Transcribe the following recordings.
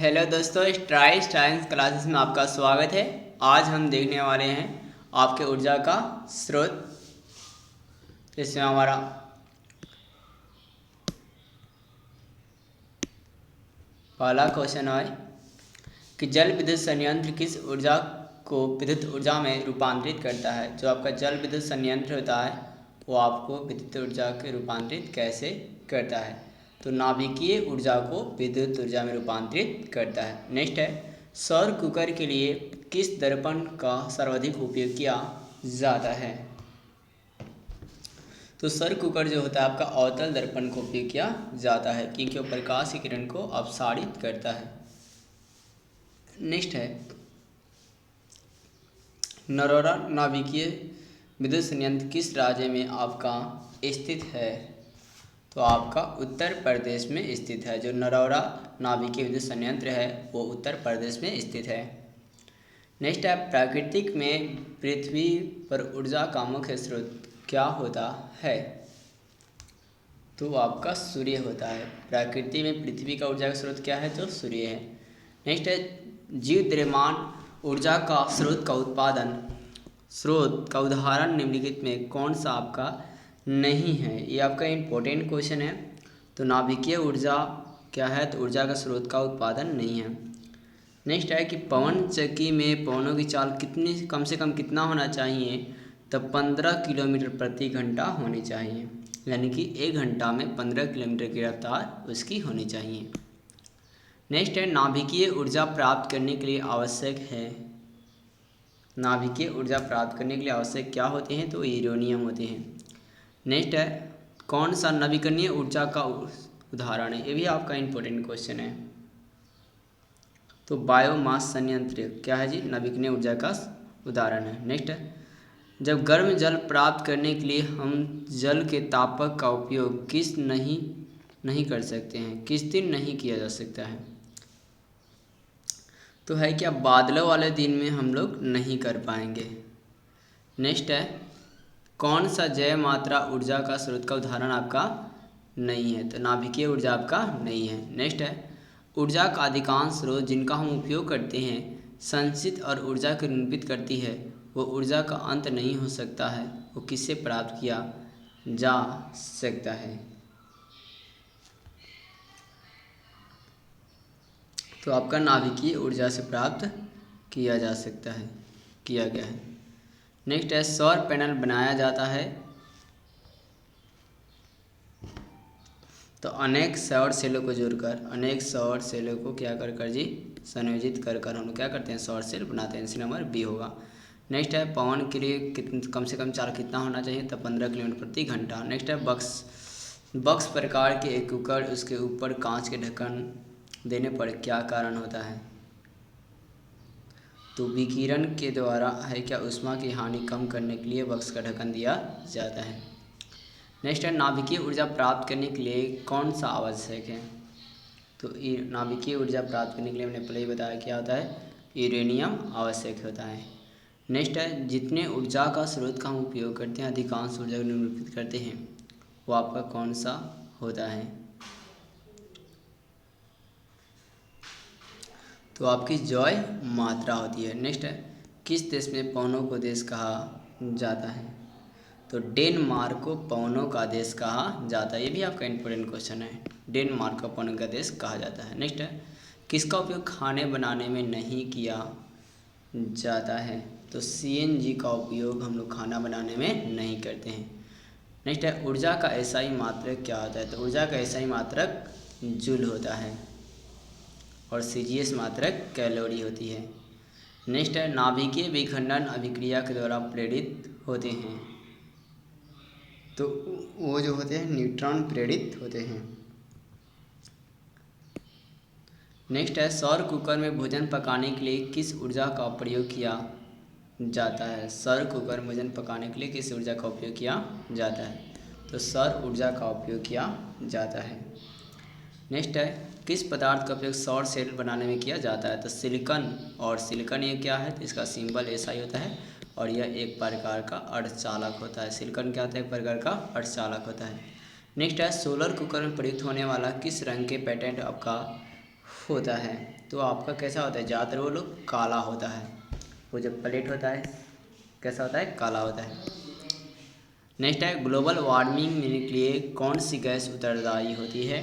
Hello दोस्तों, STRIDE science classes में आपका स्वागत है। आज हम देखने वाले हैं आपके ऊर्जा का स्रोत। इसमें हमारा पहला क्वेश्चन है कि जल विद्युत संयंत्र किस ऊर्जा को विद्युत ऊर्जा में रूपांतरित करता है। जो आपका जल विद्युत संयंत्र होता है वो आपको विद्युत ऊर्जा के रूपांतरित कैसे करता है। तो नाभिकीय ऊर्जा को विद्युत ऊर्जा में रूपांतरित करता है। नेक्स्ट है, सौर कुकर के लिए किस दर्पण का सर्वाधिक उपयोग किया जाता है। तो सौर कुकर जो होता है आपका अवतल दर्पण का उपयोग किया जाता है क्योंकि वो प्रकाश की किरण को अपसारित करता है। नेक्स्ट है, नरोरा नाभिकीय विद्युत संयंत्र किस राज्य में आपका स्थित है। तो आपका उत्तर प्रदेश में स्थित है। जो नरोरा नाभिकीय विद्युत संयंत्र है वो उत्तर प्रदेश में स्थित है। नेक्स्ट है, प्राकृतिक में पृथ्वी पर ऊर्जा का मुख्य स्रोत क्या होता है। तो आपका सूर्य होता है। प्रकृति में पृथ्वी का ऊर्जा का स्रोत क्या है, तो सूर्य है। नेक्स्ट है, जीव द्रव्यमान ऊर्जा का स्रोत का उदाहरण निम्नलिखित में कौन सा आपका नहीं है। ये आपका इम्पोर्टेंट क्वेश्चन है। तो नाभिकीय ऊर्जा क्या है, तो ऊर्जा का स्रोत का उत्पादन नहीं है। नेक्स्ट है कि पवन चक्की में पवनों की चाल कम से कम कितना होना चाहिए। तो 15 किलोमीटर प्रति घंटा होनी चाहिए, यानी कि 1 घंटा में 15 किलोमीटर की रफ्तार उसकी होनी चाहिए। नेक्स्ट है, नाभिकीय ऊर्जा प्राप्त करने के लिए आवश्यक है। नाभिकीय ऊर्जा प्राप्त करने के लिए आवश्यक क्या होते हैं, तो यूरेनियम होते हैं। नेक्स्ट है, कौन सा नवीकरणीय ऊर्जा का उदाहरण है। ये भी आपका इम्पोर्टेंट क्वेश्चन है। तो बायोमास संयंत्र क्या है जी, नवीकरणीय ऊर्जा का उदाहरण है। नेक्स्ट है, जब गर्म जल प्राप्त करने के लिए हम जल के तापक का उपयोग किस नहीं कर सकते हैं, किस दिन नहीं किया जा सकता है। तो है क्या, बादलों वाले दिन में हम लोग नहीं कर पाएंगे। नेक्स्ट है, कौन सा जैव मात्रा ऊर्जा का स्रोत का उदाहरण आपका नहीं है। तो नाभिकीय ऊर्जा आपका नहीं है। नेक्स्ट है, ऊर्जा का अधिकांश स्रोत जिनका हम उपयोग करते हैं संचित और ऊर्जा को निरूपित करती है, वो ऊर्जा का अंत नहीं हो सकता है। वो किससे प्राप्त किया जा सकता है। तो आपका नाभिकीय ऊर्जा से प्राप्त किया जा सकता है, किया गया है। नेक्स्ट है, सौर पैनल बनाया जाता है तो अनेक सौर सेलों को जोड़कर, अनेक सौर सेलों को क्या कर जी संयोजित कर हम लोग क्या करते हैं, सौर सेल बनाते हैं। इसी नंबर बी होगा। नेक्स्ट है, पवन के लिए कम से कम चाल कितना होना चाहिए, तो 15 किलोमीटर प्रति घंटा। नेक्स्ट है, बक्स प्रकार के एक कुकर, उसके ऊपर कांच के ढक्कन देने पर क्या कारण होता है। तो विकिरण के द्वारा है क्या, ऊष्मा की हानि कम करने के लिए बक्स का ढक्कन दिया जाता है। नेक्स्ट है, नाभिकीय ऊर्जा प्राप्त करने के लिए कौन सा आवश्यक है। तो नाभिकीय ऊर्जा प्राप्त करने के लिए मैंने पहले ही बताया क्या होता है, यूरेनियम आवश्यक होता है। नेक्स्ट है, जितने ऊर्जा का स्रोत का हम उपयोग करते हैं अधिकांश ऊर्जा को निरूपित करते हैं, वो आपका कौन सा होता है। तो आपकी जॉय मात्रा होती है। नेक्स्ट है, किस देश में पवनों को देश कहा जाता है। तो डेनमार्क को पवनों का देश कहा जाता है। ये भी आपका इंपॉर्टेंट क्वेश्चन है, डेनमार्क को पवनों का देश कहा जाता है। नेक्स्ट है, किसका उपयोग खाने बनाने में नहीं किया जाता है। तो CNG का उपयोग हम लोग खाना बनाने में नहीं करते हैं। नेक्स्ट है, ऊर्जा का एसआई मात्रक क्या होता है। तो ऊर्जा का एसआई मात्रक जूल होता है और CGS मात्रक कैलोरी होती है। नेक्स्ट है, नाभिकीय विखंडन अभिक्रिया के द्वारा प्रेरित होते हैं। तो वो जो होते हैं न्यूट्रॉन प्रेरित होते हैं। नेक्स्ट है, सौर कुकर में भोजन पकाने के लिए किस ऊर्जा का प्रयोग किया जाता है। सौर कुकर में भोजन पकाने के लिए किस ऊर्जा का उपयोग किया जाता है। तो सौर ऊर्जा का उपयोग किया जाता है। नेक्स्ट है, किस पदार्थ का उपयोग सौर सेल बनाने में किया जाता है। तो सिलिकॉन, और सिलिकॉन ये क्या है, तो इसका सिंबल SI होता है और यह एक प्रकार का अर्धचालक होता है। सिलिकॉन क्या होता है, एक प्रकार का अर्धचालक होता है। नेक्स्ट है, सोलर कुकर में प्रयुक्त होने वाला किस रंग के पेटेंट आपका होता है तो आपका कैसा होता है, ज़्यादातर वो लोग काला होता है। वो जो प्लेट होता है कैसा होता है, काला होता है। नेक्स्ट है ग्लोबल वार्मिंग के लिए कौन सी गैस उत्तरदायी होती है,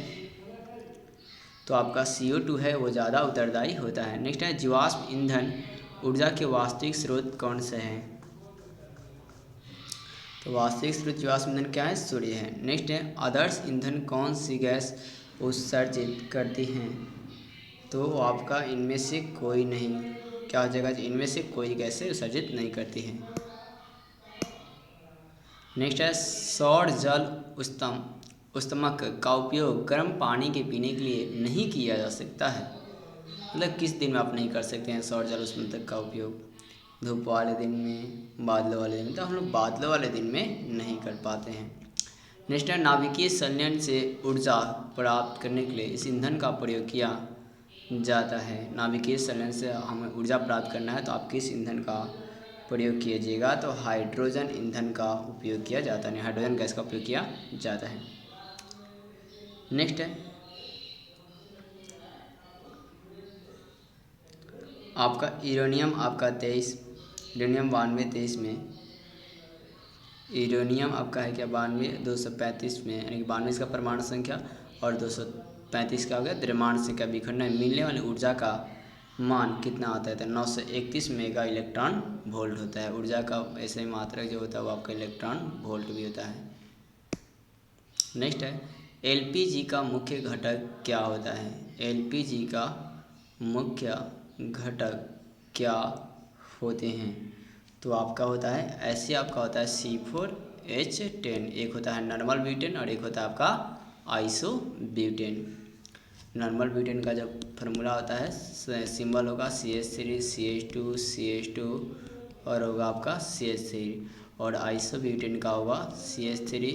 तो आपका CO2 है वो ज़्यादा उत्तरदायी होता है। नेक्स्ट है जीवाश्म ईंधन ऊर्जा के वास्तविक स्रोत कौन से हैं, तो वास्तविक स्रोत जीवाश्म ईंधन क्या है, सूर्य है। नेक्स्ट है आदर्श ईंधन कौन सी गैस उत्सर्जित करती हैं, तो आपका इनमें से कोई नहीं, क्या हो जाएगा, इनमें से कोई गैसें उत्सर्जित नहीं करती हैं। नेक्स्ट है सौर जल उस्तमक का उपयोग गर्म पानी के पीने के लिए नहीं किया जा सकता है, मतलब किस दिन में आप नहीं कर सकते हैं सौर जल उस्तमक का उपयोग, धूप वाले दिन में, बादलों वाले दिन में, तो हम लोग बादलों वाले दिन में नहीं कर पाते हैं। नेक्स्ट है नाभिकीय संयंत्र से ऊर्जा प्राप्त करने के लिए इस ईंधन का प्रयोग किया जाता है। नाभिकीय संयंत्र से हमें ऊर्जा प्राप्त करना है तो आप किस ईंधन का प्रयोग कीजिएगा, तो हाइड्रोजन ईंधन का उपयोग किया जाता है, हाइड्रोजन गैस का उपयोग किया जाता है। नेक्स्ट है आपका यूरेनियम, आपका 23 यूरेनियम 92-23 में, यूरेनियम आपका है क्या 92-235 में, यानी कि 92 इसका परमाणु संख्या और 235 का हो गया द्रव्यमान संख्या विखंडन में मिलने वाली ऊर्जा का मान कितना आता है, तो 931 मेगा इलेक्ट्रॉन वोल्ट होता है। ऊर्जा का ऐसे मात्रा जो होता है वो आपका इलेक्ट्रॉन वोल्ट भी होता है। नेक्स्ट है LPG का मुख्य घटक क्या होता है, LPG का मुख्य घटक क्या होते हैं, तो आपका होता है ऐसे आपका होता है C4H10, एक होता है नॉर्मल ब्यूटेन और एक होता है आपका आइसो ब्यूटेन। नॉर्मल ब्यूटेन का जब फार्मूला होता है सिंबल होगा CH3 CH2 CH2 और होगा आपका CH3, और आइसो ब्यूटेन का होगा CH3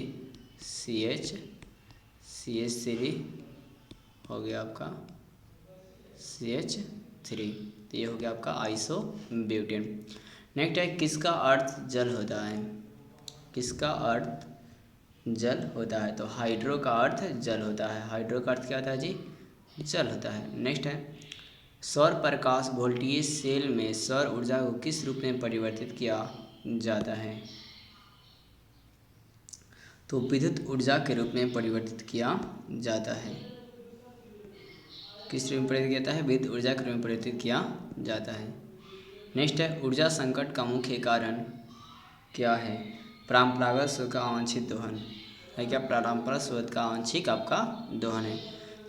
CH3 हो गया आपका CH3, तो ये हो गया आपका आइसो ब्यूटेन। नेक्स्ट है किसका अर्थ जल होता है, किसका अर्थ जल होता है, तो हाइड्रो का अर्थ जल होता है। हाइड्रो का अर्थ क्या होता है जी, जल होता है। नेक्स्ट है सौर प्रकाश वोल्टेज सेल में सौर ऊर्जा को किस रूप में परिवर्तित किया जाता है, तो विद्युत ऊर्जा के रूप में परिवर्तित किया जाता है। किस रूप में परिवर्तित किया जाता है, विद्युत ऊर्जा के रूप में परिवर्तित किया जाता है। नेक्स्ट है ऊर्जा संकट का मुख्य कारण क्या है, परंपरागत स्रोत का अवांछित दोहन है क्या, पारंपरिक स्रोत का आंशिक आपका दोहन है।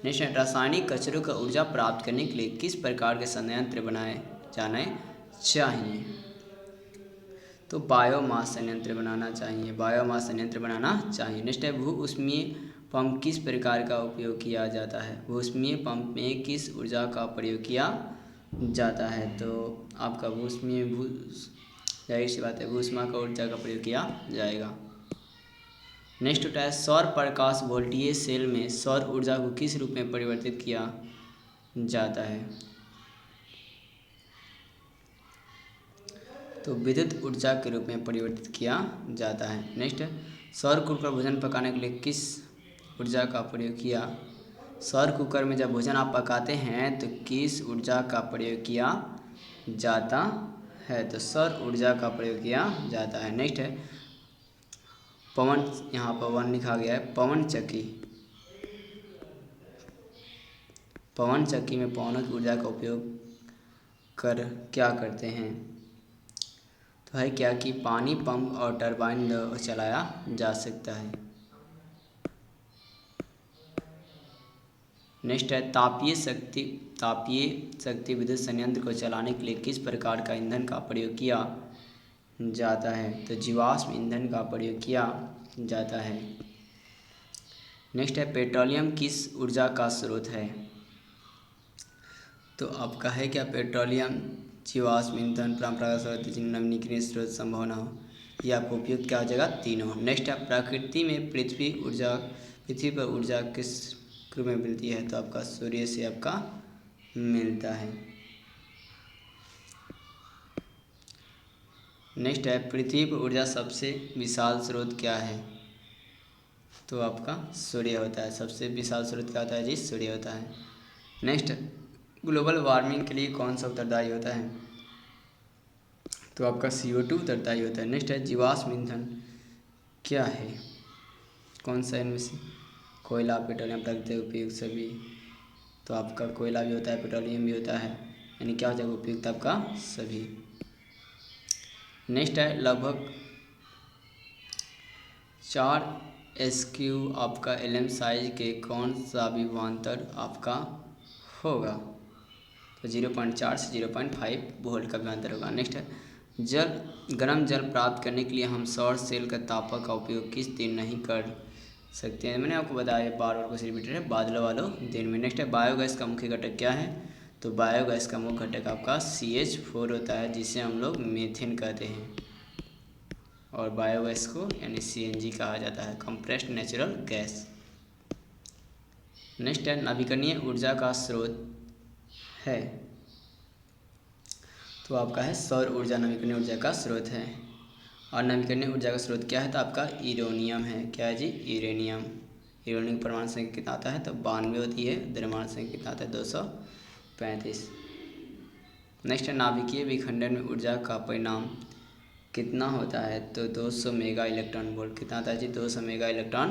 नेक्स्ट है रासायनिक कचरों का ऊर्जा प्राप्त करने के लिए किस प्रकार के संयंत्र बनाए जाने चाहिए, तो बायोमास संयंत्र बनाना चाहिए, बायोमास संयंत्र बनाना चाहिए। नेक्स्ट है भू ऊष्मीय पंप किस प्रकार का उपयोग किया जाता है, भू ऊष्मीय पंप में किस ऊर्जा का प्रयोग किया जाता है, तो आपका भू ऊष्मीय जाहिर सी बात है भू ऊष्मा का ऊर्जा का प्रयोग किया जाएगा। नेक्स्ट होता है सौर प्रकाश वोल्टेज सेल में सौर ऊर्जा को किस रूप में परिवर्तित किया जाता है, तो विद्युत ऊर्जा के रूप में परिवर्तित किया जाता है। नेक्स्ट सौर कुकर भोजन पकाने के लिए किस ऊर्जा का प्रयोग किया, सौर कुकर में जब भोजन आप पकाते हैं तो किस ऊर्जा का प्रयोग किया जाता है, तो सौर ऊर्जा का प्रयोग किया जाता है। नेक्स्ट है पवन, यहाँ पर वन लिखा गया है, पवन चक्की, पवन चक्की में पवनों की ऊर्जा का उपयोग कर क्या करते हैं, तो है क्या कि पानी पंप और टरबाइन चलाया जा सकता है। नेक्स्ट है तापीय शक्ति विद्युत संयंत्र को चलाने के लिए किस प्रकार का ईंधन का प्रयोग किया जाता है, तो जीवाश्म ईंधन का प्रयोग किया जाता है। नेक्स्ट है पेट्रोलियम किस ऊर्जा का स्रोत है, तो आपका है क्या पेट्रोलियम जीवाश्म ईंधन परंपरागत स्रोत नवीनीकरणीय स्रोत संभावना हो, ये आपको उपयुक्त क्या हो जाएगा, तीनों। नेक्स्ट है प्रकृति में पृथ्वी पर ऊर्जा किस रूप में मिलती है, तो आपका सूर्य से आपका मिलता है। नेक्स्ट है पृथ्वी पर ऊर्जा सबसे विशाल स्रोत क्या है, तो आपका सूर्य होता है, सबसे विशाल स्रोत क्या होता है जी, सूर्य होता है। नेक्स्ट ग्लोबल वार्मिंग के लिए कौन सा उत्तरदायी होता है? तो आपका CO2 उत्तरदायी होता है। नेक्स्ट है जीवाश्म ईंधन क्या है? कौन सा इनमें से? कोयला, पेट्रोलियम, प्राकृतिक उपयोग सभी। तो आपका कोयला भी होता है, पेट्रोलियम भी होता है, यानी क्या हो जाएगा उपयुक्त आपका सभी। नेक्स्ट है लगभग 4 SQ आपका LM साइज के कौन सा विभवांतर आपका होगा? तो 0.4 से 0.5 वोल्ट का विभवांतर होगा। नेक्स्ट है गर्म जल प्राप्त करने के लिए हम सौर सेल का तापक का उपयोग किस दिन नहीं कर सकते हैं? मैंने आपको बताया, बार बार क्वेश्चन रिपीटेड है, बादलों वालों दिन में। नेक्स्ट है बायोगैस का मुख्य घटक क्या है? तो बायोगैस का मुख्य घटक आपका CH4 होता है, जिसे हम लोग मीथेन कहते हैं, और बायोगैस को यानी CNG कहा जाता है, कंप्रेस्ड नेचुरल गैस। नेक्स्ट है नवीकरणीय ऊर्जा का स्रोत है, तो आपका है सौर ऊर्जा नवीकरणीय ऊर्जा का स्रोत है। और नवीकरणीय ऊर्जा का स्रोत क्या है? तो आपका यूरेनियम है। क्या है जी? यूरेनियम। यूरेनियम की परमाणु संख्या कितना आता है? तो 92 होती है। द्रव्यमान संख्या कितना आता है? 235। नेक्स्ट है नाभिकीय विखंडन में ऊर्जा का परिणाम कितना होता है? तो 200 मेगा इलेक्ट्रॉन वोल्ट। कितना आता है जी? 200 मेगा इलेक्ट्रॉन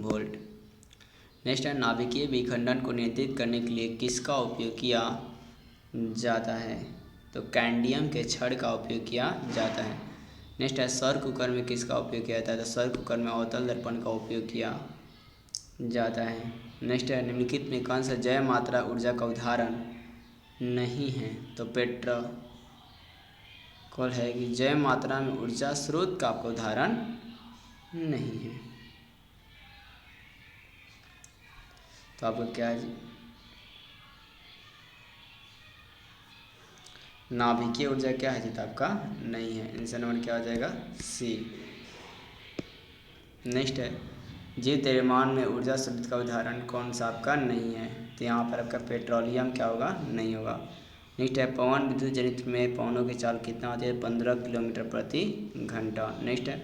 वोल्ट। नेक्स्ट है नाभिकीय विखंडन को नियंत्रित करने के लिए किसका उपयोग किया जाता है? तो कैडमियम के छड़ का उपयोग किया जाता है। नेक्स्ट है सौर कुकर में किसका उपयोग किया जाता है? तो सौर कुकर में अवतल दर्पण का उपयोग किया जाता है। नेक्स्ट है निम्नलिखित में कौन सा जैव मात्रा ऊर्जा का उदाहरण नहीं है? तो पेट्रोल है कि जैव मात्रा में ऊर्जा स्रोत का आपका उदाहरण नहीं है। तो आपको क्या है जी? नाभिकीय ऊर्जा क्या है जी? तो आपका नहीं है। आंसर नंबर क्या हो जाएगा? C। नेक्स्ट है जीव द्रव्यमान में ऊर्जा शब्द का उदाहरण कौन सा आपका नहीं है? तो यहाँ पर आपका पेट्रोलियम क्या होगा? नहीं होगा। नेक्स्ट है पवन विद्युत जनित्र में पवनों की चाल कितना होती है? 15 किलोमीटर प्रति घंटा। नेक्स्ट है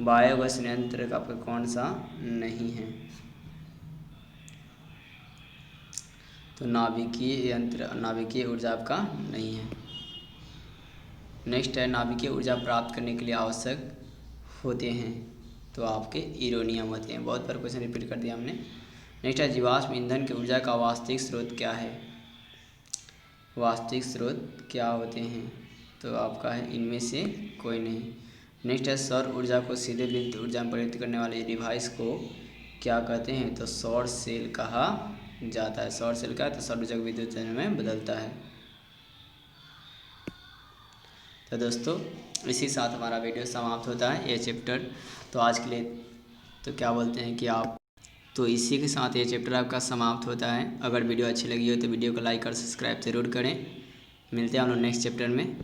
बायोगैस संयंत्र का आपका कौन सा नहीं है? तो नाभिकीय ऊर्जा आपका नहीं है। नेक्स्ट है नाभिकीय ऊर्जा प्राप्त करने के लिए आवश्यक होते हैं, तो आपके यूरेनियम होते हैं। बहुत बार क्वेश्चन रिपीट कर दिया हमने। नेक्स्ट है जीवाश्म ईंधन की ऊर्जा का वास्तविक स्रोत क्या है? वास्तविक स्रोत क्या होते हैं? तो आपका है इनमें से कोई नहीं। नेक्स्ट है सौर ऊर्जा को सीधे विद्युत ऊर्जा में परिवर्तित करने वाले डिवाइस को क्या कहते हैं? तो सौर सेल कहा जाता है। सौर सेल का है तो सौर ऊर्जा को विद्युत ऊर्जा में बदलता है। तो दोस्तों इसी साथ हमारा वीडियो समाप्त होता है, ये चैप्टर। तो आज के लिए तो क्या बोलते हैं कि आप, तो इसी के साथ ये चैप्टर आपका समाप्त होता है। अगर वीडियो अच्छी लगी हो तो वीडियो को लाइक और सब्सक्राइब ज़रूर करें। मिलते हैं हम लोग नेक्स्ट चैप्टर में।